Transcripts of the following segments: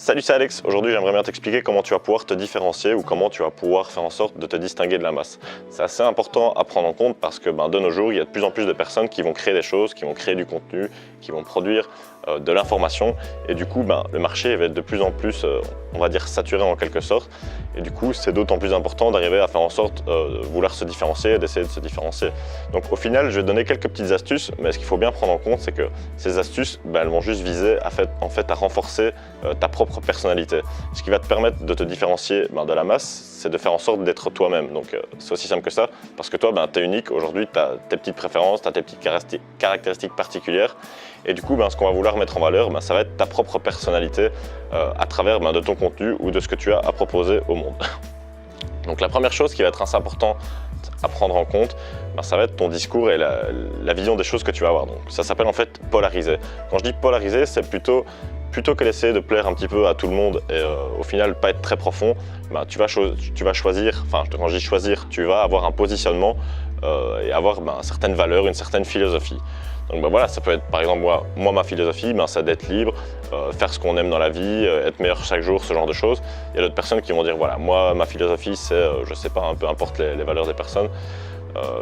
Salut, c'est Alex. Aujourd'hui, j'aimerais bien t'expliquer comment tu vas pouvoir te différencier ou comment tu vas pouvoir faire en sorte de te distinguer de la masse. C'est assez important à prendre en compte parce que de nos jours, il y a de plus en plus de personnes qui vont créer des choses, qui vont créer du contenu, qui vont produire de l'information et du coup, le marché va être de plus en plus, on va dire, saturé en quelque sorte. Et du coup, c'est d'autant plus important d'arriver à faire en sorte de vouloir se différencier et d'essayer de se différencier. Donc au final, je vais te donner quelques petites astuces, mais ce qu'il faut bien prendre en compte, c'est que ces astuces, elles vont juste viser à renforcer ta propre personnalité. Ce qui va te permettre de te différencier de la masse, c'est de faire en sorte d'être toi-même. Donc c'est aussi simple que ça, parce que toi, tu es unique. Aujourd'hui, tu as tes petites préférences, tu as tes petites caractéristiques particulières. Et du coup, ce qu'on va vouloir mettre en valeur, ça va être ta propre personnalité à travers de ton contenu ou de ce que tu as à proposer au monde. Donc la première chose qui va être assez importante à prendre en compte, ça va être ton discours et la vision des choses que tu vas avoir. Donc ça s'appelle en fait polariser. Quand je dis polariser, c'est plutôt que d'essayer de plaire un petit peu à tout le monde et au final pas être très profond, tu vas choisir, quand je dis choisir, tu vas avoir un positionnement et avoir certaines valeurs, une certaine philosophie. Donc voilà, ça peut être par exemple moi ma philosophie, c'est d'être libre, faire ce qu'on aime dans la vie, être meilleur chaque jour, ce genre de choses. Il y a d'autres personnes qui vont dire voilà, moi ma philosophie c'est, je sais pas, peu importe les valeurs des personnes.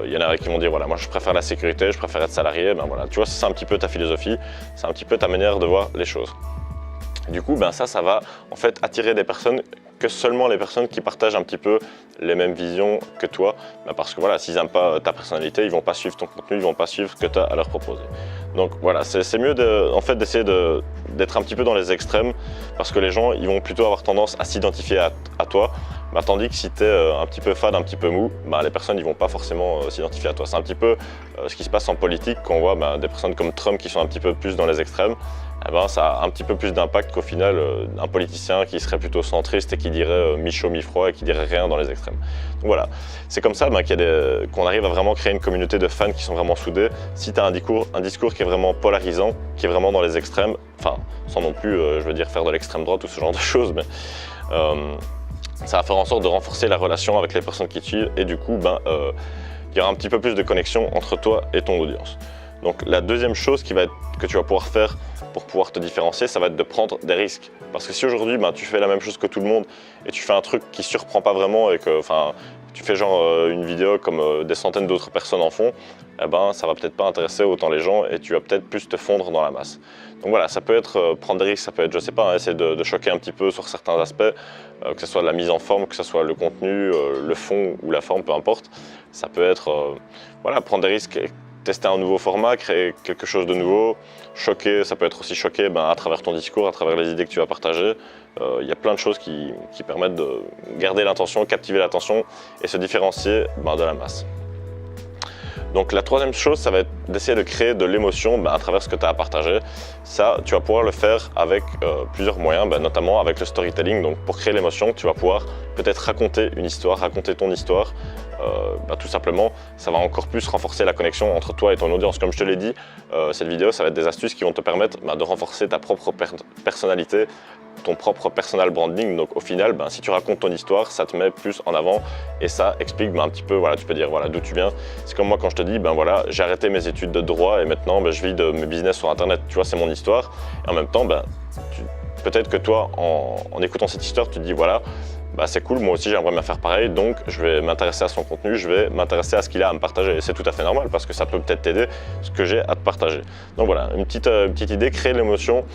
Il y en a qui vont dire voilà, moi je préfère la sécurité, je préfère être salarié. Voilà, tu vois, c'est un petit peu ta philosophie, c'est un petit peu ta manière de voir les choses. Du coup, ça va en fait attirer des personnes, que seulement les personnes qui partagent un petit peu les mêmes visions que toi, parce que voilà, s'ils n'aiment pas ta personnalité, ils ne vont pas suivre ton contenu, ils ne vont pas suivre ce que tu as à leur proposer. Donc voilà, c'est mieux d'essayer d'être un petit peu dans les extrêmes, parce que les gens ils vont plutôt avoir tendance à s'identifier à toi, tandis que si tu es un petit peu fade, un petit peu mou, les personnes ne vont pas forcément s'identifier à toi. C'est un petit peu ce qui se passe en politique, quand on voit des personnes comme Trump qui sont un petit peu plus dans les extrêmes. Ça a un petit peu plus d'impact qu'au final un politicien qui serait plutôt centriste et qui dirait mi-chaud, mi-froid et qui dirait rien dans les extrêmes. Donc voilà, c'est comme ça qu'on arrive à vraiment créer une communauté de fans qui sont vraiment soudés. Si tu as un discours qui est vraiment polarisant, qui est vraiment dans les extrêmes, sans non plus, je veux dire, faire de l'extrême droite ou ce genre de choses, mais ça va faire en sorte de renforcer la relation avec les personnes qui te suivent et du coup, il y aura un petit peu plus de connexion entre toi et ton audience. Donc la deuxième chose que tu vas pouvoir faire pour pouvoir te différencier, ça va être de prendre des risques. Parce que si aujourd'hui tu fais la même chose que tout le monde et tu fais un truc qui surprend pas vraiment et que tu fais genre une vidéo comme des centaines d'autres personnes en font, ça va peut-être pas intéresser autant les gens et tu vas peut-être plus te fondre dans la masse. Donc voilà, ça peut être prendre des risques, ça peut être, je sais pas, essayer de choquer un petit peu sur certains aspects, que ce soit la mise en forme, que ce soit le contenu, le fond ou la forme, peu importe. Ça peut être voilà, prendre des risques, tester un nouveau format, créer quelque chose de nouveau, choquer, ça peut être aussi choquer à travers ton discours, à travers les idées que tu vas partager. Il y a plein de choses qui permettent de garder l'attention, captiver l'attention et se différencier de la masse. Donc la troisième chose, ça va être d'essayer de créer de l'émotion à travers ce que tu as à partager. Ça, tu vas pouvoir le faire avec plusieurs moyens, notamment avec le storytelling. Donc pour créer l'émotion, tu vas pouvoir peut-être raconter une histoire, raconter ton histoire. Tout simplement, ça va encore plus renforcer la connexion entre toi et ton audience. Comme je te l'ai dit, cette vidéo, ça va être des astuces qui vont te permettre de renforcer ta propre personnalité, ton propre personal branding. Donc au final, si tu racontes ton histoire, ça te met plus en avant et ça explique un petit peu, voilà, tu peux dire voilà, d'où tu viens. C'est comme moi quand je te dis, voilà, j'ai arrêté mes études de droit et maintenant je vis de mes business sur internet, tu vois, c'est mon histoire. Et en même temps, peut-être que toi, en écoutant cette histoire, tu te dis voilà, c'est cool, moi aussi j'aimerais bien faire pareil, donc je vais m'intéresser à son contenu, je vais m'intéresser à ce qu'il a à me partager. Et c'est tout à fait normal parce que ça peut peut-être t'aider ce que j'ai à te partager. Donc voilà, une petite idée, créer l'émotion,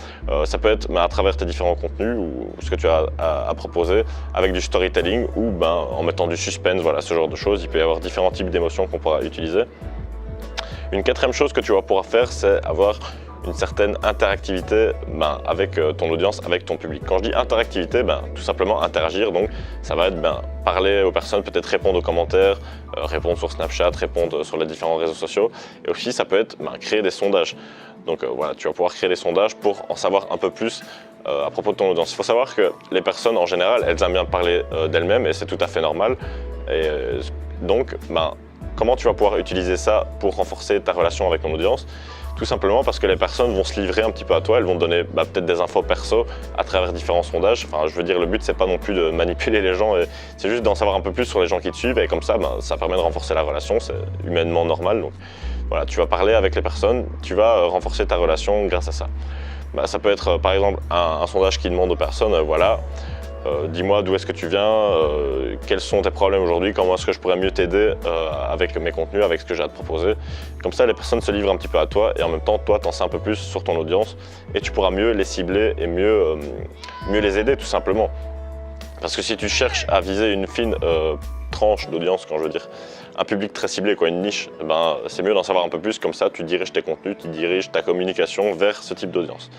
ça peut être à travers tes différents contenus ou ce que tu as à proposer, avec du storytelling ou en mettant du suspense, voilà, ce genre de choses. Il peut y avoir différents types d'émotions qu'on pourra utiliser. Une quatrième chose que tu vas pouvoir faire, c'est avoir une certaine interactivité avec ton audience, avec ton public. Quand je dis interactivité, tout simplement interagir, donc ça va être parler aux personnes, peut-être répondre aux commentaires, répondre sur Snapchat, répondre sur les différents réseaux sociaux. Et aussi ça peut être créer des sondages. Donc voilà, tu vas pouvoir créer des sondages pour en savoir un peu plus à propos de ton audience. Il faut savoir que les personnes en général, elles aiment bien parler d'elles-mêmes et c'est tout à fait normal. Et donc, comment tu vas pouvoir utiliser ça pour renforcer ta relation avec ton audience? Tout simplement parce que les personnes vont se livrer un petit peu à toi, elles vont te donner peut-être des infos perso à travers différents sondages. Je veux dire, le but c'est pas non plus de manipuler les gens, c'est juste d'en savoir un peu plus sur les gens qui te suivent et comme ça, ça permet de renforcer la relation, c'est humainement normal. Donc voilà, tu vas parler avec les personnes, tu vas renforcer ta relation grâce à ça. Ça peut être par exemple un sondage qui demande aux personnes, voilà, dis-moi d'où est-ce que tu viens, quels sont tes problèmes aujourd'hui, comment est-ce que je pourrais mieux t'aider avec mes contenus, avec ce que j'ai à te proposer. Comme ça, les personnes se livrent un petit peu à toi et en même temps, toi, t'en sais un peu plus sur ton audience et tu pourras mieux les cibler et mieux les aider tout simplement. Parce que si tu cherches à viser une fine tranche d'audience, quand je veux dire un public très ciblé, quoi, une niche, c'est mieux d'en savoir un peu plus, comme ça tu diriges tes contenus, tu diriges ta communication vers ce type d'audience.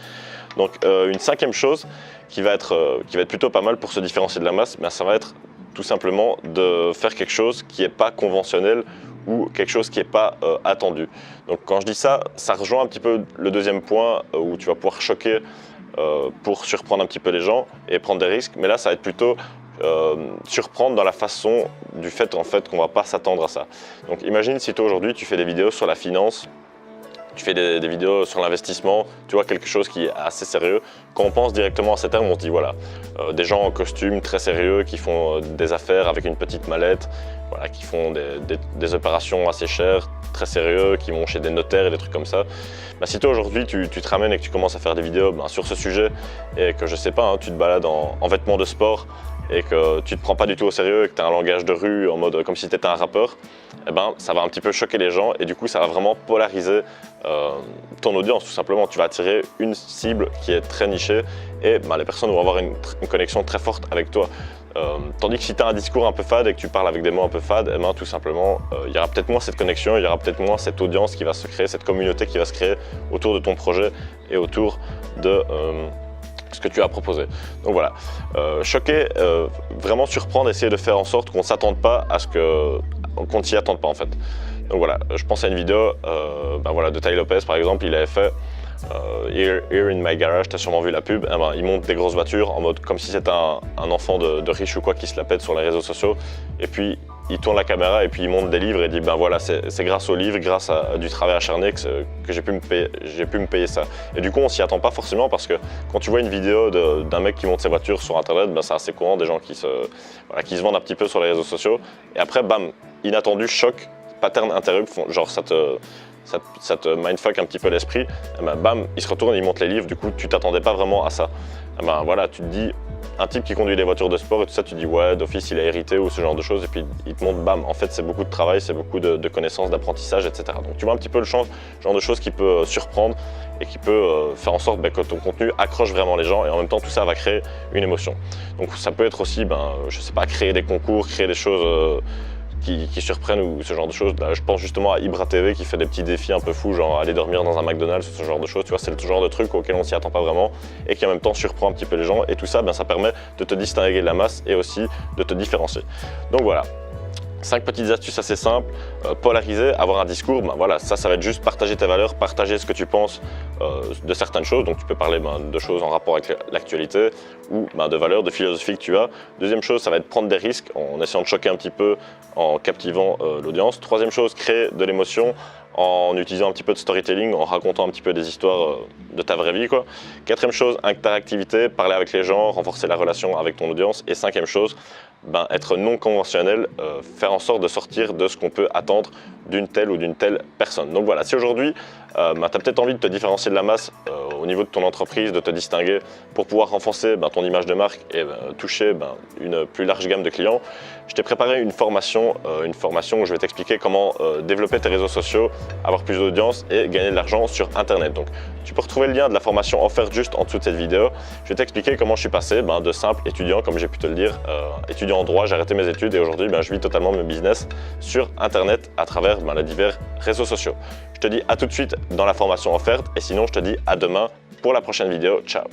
Donc une cinquième chose qui va être plutôt pas mal pour se différencier de la masse, ça va être tout simplement de faire quelque chose qui n'est pas conventionnel ou quelque chose qui n'est pas attendu. Donc quand je dis ça, ça rejoint un petit peu le deuxième point où tu vas pouvoir choquer pour surprendre un petit peu les gens et prendre des risques, mais là ça va être plutôt surprendre dans la façon du fait en fait qu'on ne va pas s'attendre à ça. Donc imagine si toi aujourd'hui tu fais des vidéos sur la finance, tu fais des vidéos sur l'investissement, tu vois quelque chose qui est assez sérieux. Quand on pense directement à ces termes, on se dit voilà, des gens en costume très sérieux qui font des affaires avec une petite mallette, voilà, qui font des opérations assez chères, très sérieux, qui vont chez des notaires et des trucs comme ça. Si toi aujourd'hui tu te ramènes et que tu commences à faire des vidéos sur ce sujet et que je sais pas, tu te balades en vêtements de sport et que tu te prends pas du tout au sérieux et que tu as un langage de rue en mode comme si tu étais un rappeur, ça va un petit peu choquer les gens et du coup ça va vraiment polariser ton audience tout simplement. Tu vas attirer une cible qui est très nichée et les personnes vont avoir une connexion très forte avec toi. Tandis que si tu as un discours un peu fade et que tu parles avec des mots un peu fades, tout simplement, il y aura peut-être moins cette connexion, il y aura peut-être moins cette audience qui va se créer, cette communauté qui va se créer autour de ton projet et autour de ce que tu as proposé. Donc voilà, choquer, vraiment surprendre, essayer de faire en sorte qu'on ne s'attende pas à ce qu'on ne s'y attende pas en fait. Donc voilà, je pense à une vidéo de Tai Lopez par exemple, il avait fait Here in my garage, tu as sûrement vu la pub, il monte des grosses voitures en mode comme si c'était un enfant de riche ou quoi qui se la pète sur les réseaux sociaux et puis il tourne la caméra et puis il monte des livres et dit voilà, c'est grâce aux livres, grâce à du travail acharné que j'ai pu me payer ça. Et du coup on s'y attend pas forcément parce que quand tu vois une vidéo d'un mec qui monte ses voitures sur internet, c'est assez courant, des gens qui se vendent un petit peu sur les réseaux sociaux et après bam, inattendu, choc, pattern interrupt, genre ça te mindfuck un petit peu l'esprit, bam, il se retourne et il monte les livres, du coup tu t'attendais pas vraiment à ça. Voilà, tu te dis, un type qui conduit des voitures de sport et tout ça, tu dis ouais, d'office il a hérité ou ce genre de choses et puis il te montre bam, en fait c'est beaucoup de travail, c'est beaucoup de connaissances, d'apprentissage, etc. Donc tu vois un petit peu le genre de choses qui peut surprendre et qui peut faire en sorte que ton contenu accroche vraiment les gens et en même temps tout ça va créer une émotion. Donc ça peut être aussi, je sais pas, créer des concours, créer des choses qui surprennent ou ce genre de choses. Là, je pense justement à Ibra TV qui fait des petits défis un peu fous, genre aller dormir dans un McDonald's, ce genre de choses. Tu vois, c'est le genre de truc auquel on s'y attend pas vraiment et qui en même temps surprend un petit peu les gens. Et tout ça, ça permet de te distinguer de la masse et aussi de te différencier. Donc voilà. 5 petites astuces assez simples, polariser, avoir un discours, voilà, ça va être juste partager tes valeurs, partager ce que tu penses de certaines choses, donc tu peux parler de choses en rapport avec l'actualité ou de valeurs, de philosophie que tu as. Deuxième chose, ça va être prendre des risques en essayant de choquer un petit peu, en captivant l'audience. Troisième chose, créer de l'émotion en utilisant un petit peu de storytelling, en racontant un petit peu des histoires de ta vraie vie, quoi. Quatrième chose, interactivité, parler avec les gens, renforcer la relation avec ton audience. Et cinquième chose, être non conventionnel, faire en sorte de sortir de ce qu'on peut attendre d'une telle ou d'une telle personne. Donc voilà, si aujourd'hui tu as peut-être envie de te différencier de la masse au niveau de ton entreprise, de te distinguer pour pouvoir renforcer ton image de marque et toucher une plus large gamme de clients, je t'ai préparé une formation où je vais t'expliquer comment développer tes réseaux sociaux, avoir plus d'audience et gagner de l'argent sur internet. Donc tu peux retrouver le lien de la formation offerte juste en dessous de cette vidéo. Je vais t'expliquer comment je suis passé de simple étudiant, comme j'ai pu te le dire, étudiant en droit, j'ai arrêté mes études et aujourd'hui je vis totalement mon business sur internet à travers les divers réseaux sociaux. Je te dis à tout de suite dans la formation offerte et sinon je te dis à demain pour la prochaine vidéo. Ciao!